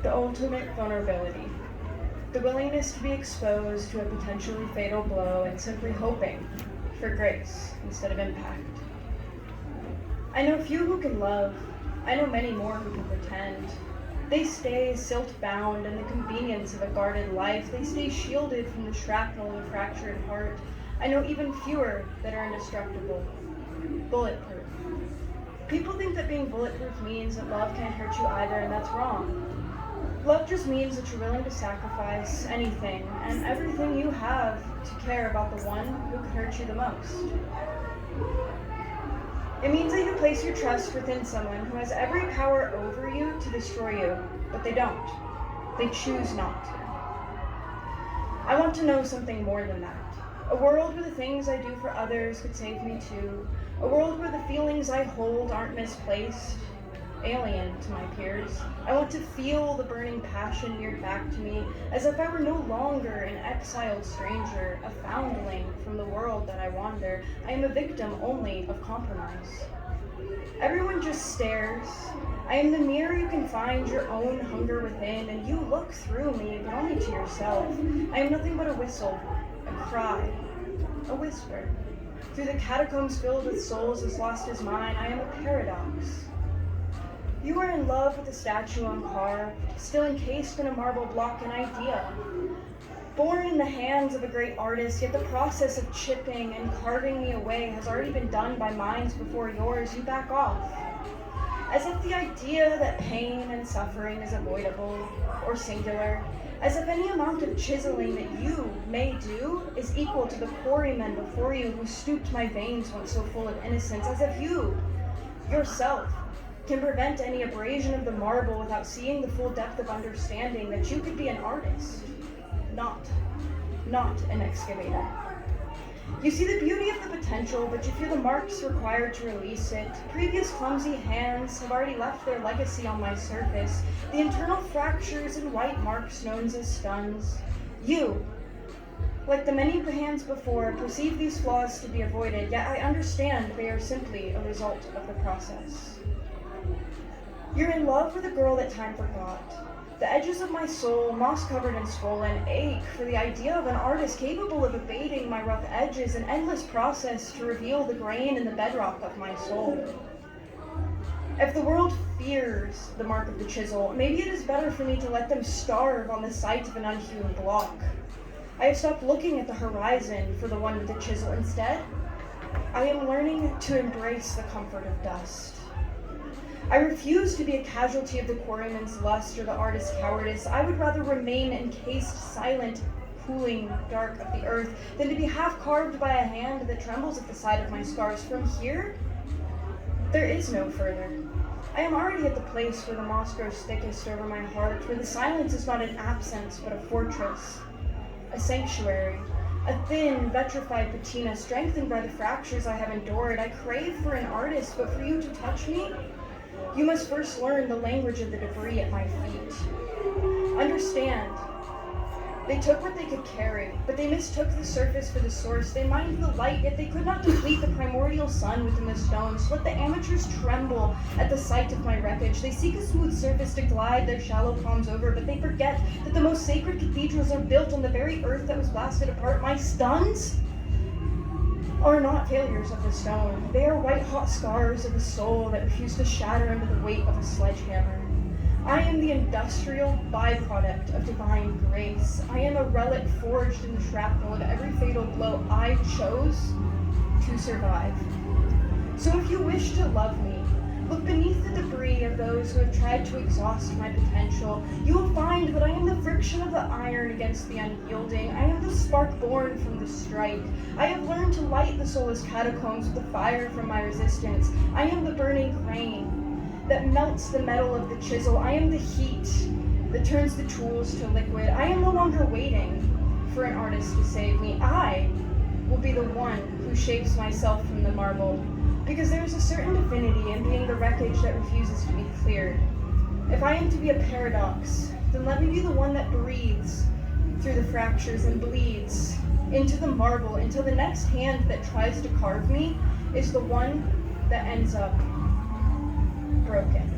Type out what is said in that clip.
The ultimate vulnerability. The willingness to be exposed to a potentially fatal blow and simply hoping for grace instead of impact. I know few who can love. I know many more who can pretend. They stay silt-bound in the convenience of a guarded life. They stay shielded from the shrapnel of a fractured heart. I know even fewer that are indestructible, bulletproof. People think that being bulletproof means that love can't hurt you either, and that's wrong. Love just means that you're willing to sacrifice anything and everything you have to care about the one who could hurt you the most. It means that you place your trust within someone who has every power over you to destroy you, but they don't. They choose not to. I want to know something more than that. A world where the things I do for others could save me too. A world where the feelings I hold aren't misplaced, alien to my peers. I want to feel the burning passion mirrored back to me, as if I were no longer an exiled stranger, a foundling from the world that I wander. I am a victim only of compromise. Everyone just stares. I am the mirror you can find your own hunger within, and you look through me, but only to yourself. I am nothing but a whistle, a cry, a whisper. Through the catacombs filled with souls as lost as mine, I am a paradox. You are in love with a statue uncarved, still encased in a marble block, an idea. Born in the hands of a great artist, yet the process of chipping and carving me away has already been done by minds before yours. You back off. As if the idea that pain and suffering is avoidable or singular, as if any amount of chiseling that you may do is equal to the quarrymen before you who stooped my veins once so full of innocence, as if you, yourself, can prevent any abrasion of the marble without seeing the full depth of understanding that you could be an artist, not an excavator. You see the beauty of the potential, but you feel the marks required to release it. Previous clumsy hands have already left their legacy on my surface, the internal fractures and white marks known as stuns. You, like the many hands before, perceive these flaws to be avoided, yet I understand they are simply a result of the process. You're in love with a girl that time forgot. The edges of my soul, moss-covered and swollen, ache for the idea of an artist capable of abating my rough edges, an endless process to reveal the grain in the bedrock of my soul. If the world fears the mark of the chisel, maybe it is better for me to let them starve on the sight of an unhewn block. I have stopped looking at the horizon for the one with the chisel. Instead, I am learning to embrace the comfort of dust. I refuse to be a casualty of the quarryman's lust or the artist's cowardice. I would rather remain encased, silent, cooling dark of the earth than to be half carved by a hand that trembles at the sight of my scars. From here, there is no further. I am already at the place where the moss grows thickest over my heart, where the silence is not an absence but a fortress, a sanctuary, a thin, vitrified patina strengthened by the fractures I have endured. I crave for an artist, but for you to touch me, you must first learn the language of the debris at my feet. Understand, they took what they could carry, but they mistook the surface for the source. They mined the light, yet they could not deplete the primordial sun within the stones. Let the amateurs tremble at the sight of my wreckage. They seek a smooth surface to glide their shallow palms over, but they forget that the most sacred cathedrals are built on the very earth that was blasted apart. My stuns are not failures of the stone. They are white-hot scars of a soul that refuse to shatter under the weight of a sledgehammer. I am the industrial byproduct of divine grace. I am a relic forged in the shrapnel of every fatal blow I chose to survive. So if you wish to love me, look beneath the debris of those who have tried to exhaust my potential. You will find that I am the friction of the iron against the unyielding. I am the spark born from the strike. I have learned to light the soulless catacombs with the fire from my resistance. I am the burning grain that melts the metal of the chisel. I am the heat that turns the tools to liquid. I am no longer waiting for an artist to save me. I will be the one who shapes myself from the marble, because there is a certain divinity in being the wreckage that refuses to be cleared. If I am to be a paradox, then let me be the one that breathes through the fractures and bleeds into the marble until the next hand that tries to carve me is the one that ends up broken.